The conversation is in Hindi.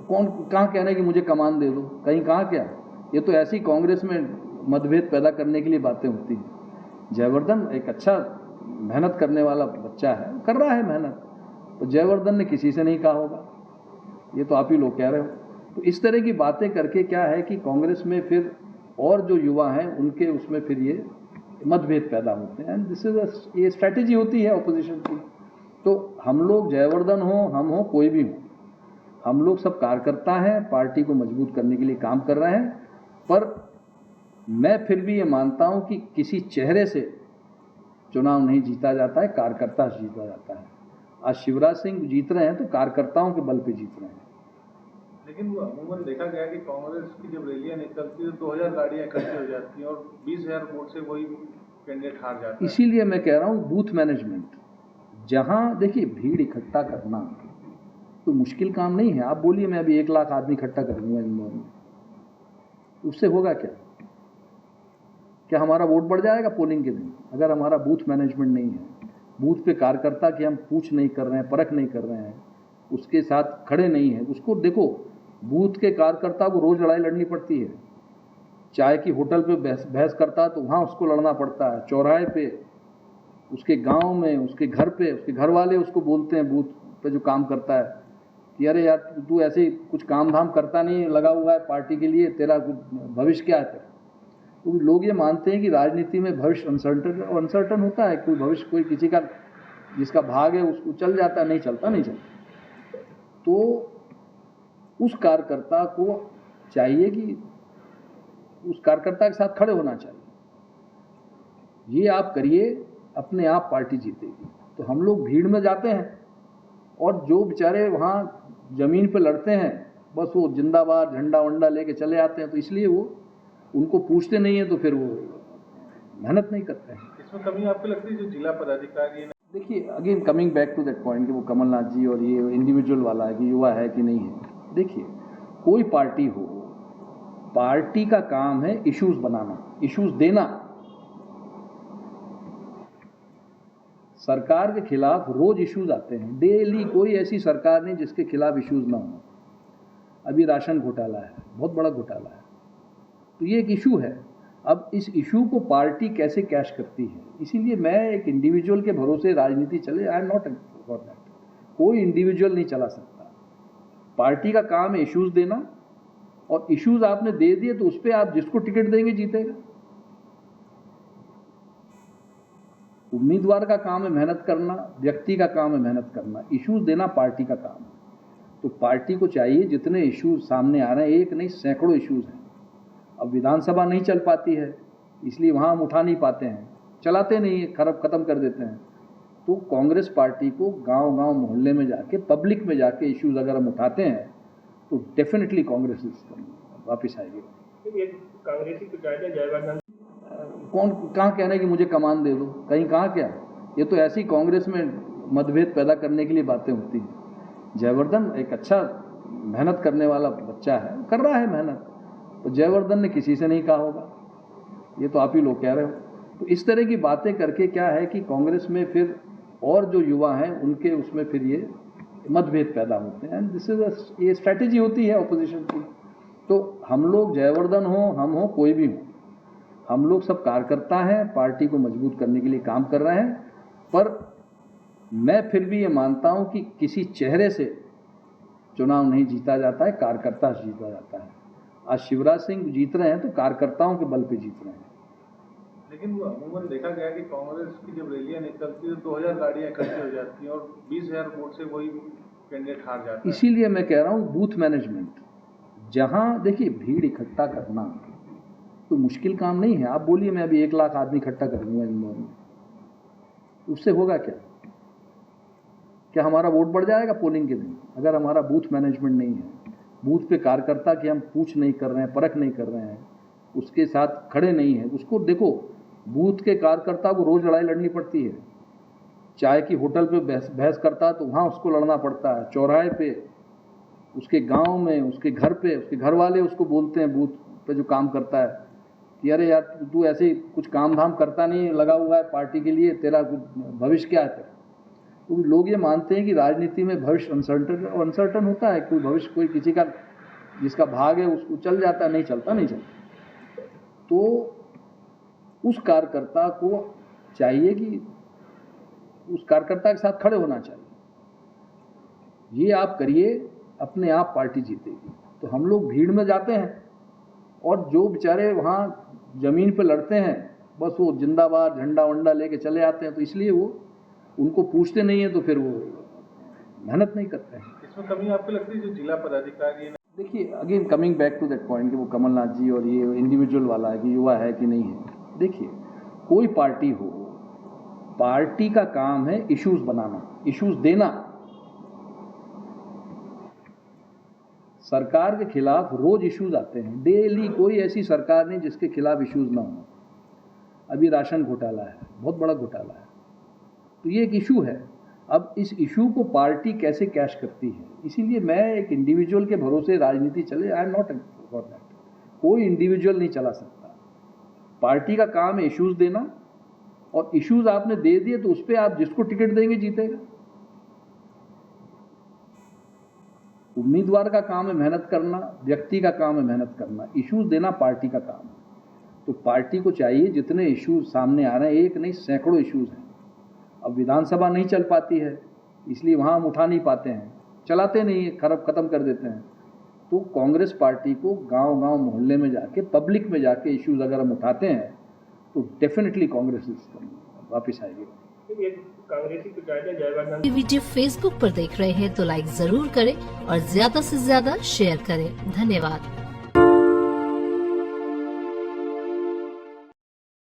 कौन कहाँ कहना है कि मुझे कमान दे दो, कहीं कहाँ क्या। ये तो ऐसी कांग्रेस में मतभेद पैदा करने के लिए बातें होती हैं। जयवर्धन एक अच्छा मेहनत करने वाला बच्चा है, कर रहा है मेहनत, तो जयवर्धन ने किसी से नहीं कहा होगा, ये तो आप ही लोग कह रहे हो। तो इस तरह की बातें करके क्या है कि कांग्रेस में फिर और जो युवा हैं उनके उसमें फिर ये मतभेद पैदा होते हैं। दिस इज ये स्ट्रैटेजी होती है ऑपोजिशन की। तो हम लोग जयवर्धन हो, हम हो, कोई भी हो, हम लोग सब कार्यकर्ता हैं, पार्टी को मजबूत करने के लिए काम कर रहे हैं। पर मैं फिर भी ये मानता हूं कि किसी चेहरे से चुनाव नहीं जीता जाता है, कार्यकर्ता से जीता जाता है। आज शिवराज सिंह जीत रहे हैं तो कार्यकर्ताओं के बल पे जीत रहे हैं। लेकिन वो अमूमन देखा गया कि कांग्रेस की जब रैलियां निकलती है तो 2000 गाड़ियां इकट्ठी हो जाती हैं और 20,000 वोट से वही कैंडिडेट हार जाता है। इसीलिए मैं कह रहा हूँ बूथ मैनेजमेंट, जहाँ देखिए भीड़ इकट्ठा करना तो मुश्किल काम नहीं है। आप बोलिए मैं अभी 1 लाख आदमी इकट्ठा कर दूंगा इंदौर में, उससे होगा क्या? क्या हमारा वोट बढ़ जाएगा पोलिंग के दिन? अगर हमारा बूथ मैनेजमेंट नहीं है, बूथ पे कार्यकर्ता की हम पूछ नहीं कर रहे हैं, परख नहीं कर रहे हैं, उसके साथ खड़े नहीं हैं, उसको देखो, बूथ के कार्यकर्ता को रोज लड़ाई लड़नी पड़ती है। चाय की होटल पे बहस करता है तो वहाँ उसको लड़ना पड़ता है, चौराहे पे, उसके गांव में, उसके घर पे, उसके घर वाले उसको बोलते हैं बूथ पे जो काम करता है कि अरे यार तू ऐसे कुछ काम धाम करता नहीं, लगा हुआ है पार्टी के लिए, तेरा भविष्य क्या है? तो लोग ये मानते हैं कि राजनीति में भविष्य अनसर्टन होता है। कोई भविष्य, कोई किसी का जिसका भाग है उसको चल जाता है, नहीं चलता। तो उस कार्यकर्ता को चाहिए कि उस कार्यकर्ता के साथ खड़े होना चाहिए। ये आप करिए, अपने आप पार्टी जीतेगी। तो हम लोग भीड़ में जाते हैं और जो बेचारे वहाँ जमीन पे लड़ते हैं, बस वो जिंदाबाद झंडा वंडा लेके चले आते हैं। तो इसलिए वो उनको पूछते नहीं है, तो फिर वो मेहनत नहीं करते हैं। इसमें कमी आपको लगती है जो जिला पदाधिकारी? देखिए, again coming back to that point कि वो कमलनाथ जी और ये इंडिविजुअल वाला है कि युवा है कि नहीं है। देखिए, कोई पार्टी हो, पार्टी का काम है इश्यूज बनाना, इश्यूज देना। सरकार के खिलाफ रोज इश्यूज आते हैं, डेली। कोई ऐसी सरकार नहीं जिसके खिलाफ इश्यूज ना हो। अभी राशन घोटाला है, बहुत बड़ा घोटाला है, तो ये एक इशू है। अब इस इशू को पार्टी कैसे कैश करती है, इसीलिए मैं एक इंडिविजुअल के भरोसे राजनीति चले, I am not for that. कोई इंडिविजुअल नहीं चला सकता। पार्टी का काम है इश्यूज देना, और इश्यूज आपने दे दिए तो उस पर आप जिसको टिकट देंगे जीतेगा। उम्मीदवार का काम है मेहनत करना, व्यक्ति का काम है मेहनत करना, इश्यूज देना पार्टी का काम है। तो पार्टी को चाहिए, जितने इश्यूज सामने आ रहे हैं, एक नहीं सैकड़ों इश्यूज हैं। अब विधानसभा नहीं चल पाती है, इसलिए वहाँ हम उठा नहीं पाते हैं, चलाते नहीं है, खत्म कर देते हैं। तो कांग्रेस पार्टी को गांव-गांव मोहल्ले में जाके, पब्लिक में जाके इश्यूज अगर हम उठाते हैं तो डेफिनेटली कांग्रेस वापिस आएगी। कांग्रेसी तो चाहते जयवर्धन, कौन कहाँ कहना है कि मुझे कमान दे दो, कहीं कहाँ क्या। ये तो ऐसी कांग्रेस में मतभेद पैदा करने के लिए बातें होती हैं। जयवर्धन एक अच्छा मेहनत करने वाला बच्चा है, कर रहा है मेहनत, तो जयवर्धन ने किसी से नहीं कहा होगा, ये तो आप ही लोग कह रहे हो। तो इस तरह की बातें करके क्या है कि कांग्रेस में फिर और जो युवा हैं उनके उसमें फिर ये मतभेद पैदा होते हैं। दिस इज ये स्ट्रैटेजी होती है ऑपोजिशन की। तो हम लोग जयवर्धन हो, हम हो, कोई भी हो, हम लोग सब कार्यकर्ता हैं, पार्टी को मजबूत करने के लिए काम कर रहे हैं। पर मैं फिर भी ये मानता हूं कि किसी चेहरे से चुनाव नहीं जीता जाता है, कार्यकर्ता से जीता जाता है। आज शिवराज सिंह जीत रहे हैं तो कार्यकर्ताओं के बल पे जीत रहे हैं। लेकिन वो अमूमन देखा गया कि कांग्रेस की जब रैलियां निकलती है तो 2000 गाड़ियां इकट्ठी हो जाती हैं और 20,000 वोट से वही कैंडिडेट हार जाता है। इसीलिए मैं कह रहा हूँ बूथ मैनेजमेंट, जहाँ देखिए भीड़ इकट्ठा करना तो मुश्किल काम नहीं है। आप बोलिए मैं अभी 1 लाख आदमी इकट्ठा कर दूंगा इंदौर में, उससे होगा क्या? क्या हमारा वोट बढ़ जाएगा पोलिंग के दिन? अगर हमारा बूथ मैनेजमेंट नहीं है, बूथ पे कार्यकर्ता की हम पूछ नहीं कर रहे हैं, परख नहीं कर रहे हैं, उसके साथ खड़े नहीं हैं, उसको देखो, बूथ के कार्यकर्ता को रोज लड़ाई लड़नी पड़ती है। चाय की होटल पे बहस करता है तो वहाँ उसको लड़ना पड़ता है, चौराहे पे, उसके गांव में, उसके घर पे, उसके घर वाले उसको बोलते हैं बूथ पे जो काम करता है कि अरे यार तू ऐसे कुछ काम धाम करता नहीं, लगा हुआ है पार्टी के लिए, तेरा भविष्य क्या है? तो लोग ये मानते हैं कि राजनीति में भविष्य अनसर्टन होता है, कोई भविष्य कोई किसी का जिसका भाग है उसको चल जाता है, नहीं चलता। तो उस कार्यकर्ता को चाहिए कि उस कार्यकर्ता के साथ खड़े होना चाहिए, ये आप करिए, अपने आप पार्टी जीतेगी। तो हम लोग भीड़ में जाते हैं और जो बेचारे वहाँ जमीन पे लड़ते हैं बस वो जिंदाबाद झंडा वंडा लेके चले आते हैं, तो इसलिए वो उनको पूछते नहीं है, तो फिर वो मेहनत नहीं करते हैं। इसमें कमी आपको लगती है जो जिला पदाधिकारी है? देखिए, again coming back to that point कि वो कमलनाथ जी और ये इंडिविजुअल वाला है कि युवा है कि नहीं है। देखिए, कोई पार्टी हो, पार्टी का काम है इश्यूज बनाना, इश्यूज देना। सरकार के खिलाफ रोज इश्यूज आते हैं, डेली। कोई ऐसी सरकार नहीं जिसके खिलाफ इश्यूज ना हो। अभी राशन घोटाला है, बहुत बड़ा घोटाला है, तो ये एक इशू है। अब इस इशू को पार्टी कैसे कैश करती है, इसीलिए मैं एक इंडिविजुअल के भरोसे राजनीति चले, I am not for that. कोई इंडिविजुअल नहीं चला सकता। पार्टी का काम है इश्यूज देना, और इश्यूज आपने दे दिए तो उस पर आप जिसको टिकट देंगे जीतेगा। उम्मीदवार का काम है मेहनत करना, व्यक्ति का काम है मेहनत करना, इश्यूज देना पार्टी का काम है। तो पार्टी को चाहिए जितने इश्यूज सामने आ रहे हैं, एक नहीं सैकड़ों इश्यूज हैं। अब विधानसभा नहीं चल पाती है, इसलिए वहाँ हम उठा नहीं पाते हैं, चलाते नहीं है, खत्म कर देते हैं। तो कांग्रेस पार्टी को गांव-गांव मोहल्ले में जाके, पब्लिक में जाके इश्यूज अगर हम उठाते हैं तो डेफिनेटली कांग्रेस वापस आएगी। ये वीडियो फेसबुक पर देख रहे हैं तो लाइक जरूर करें और ज्यादा से ज्यादा शेयर करें। धन्यवाद।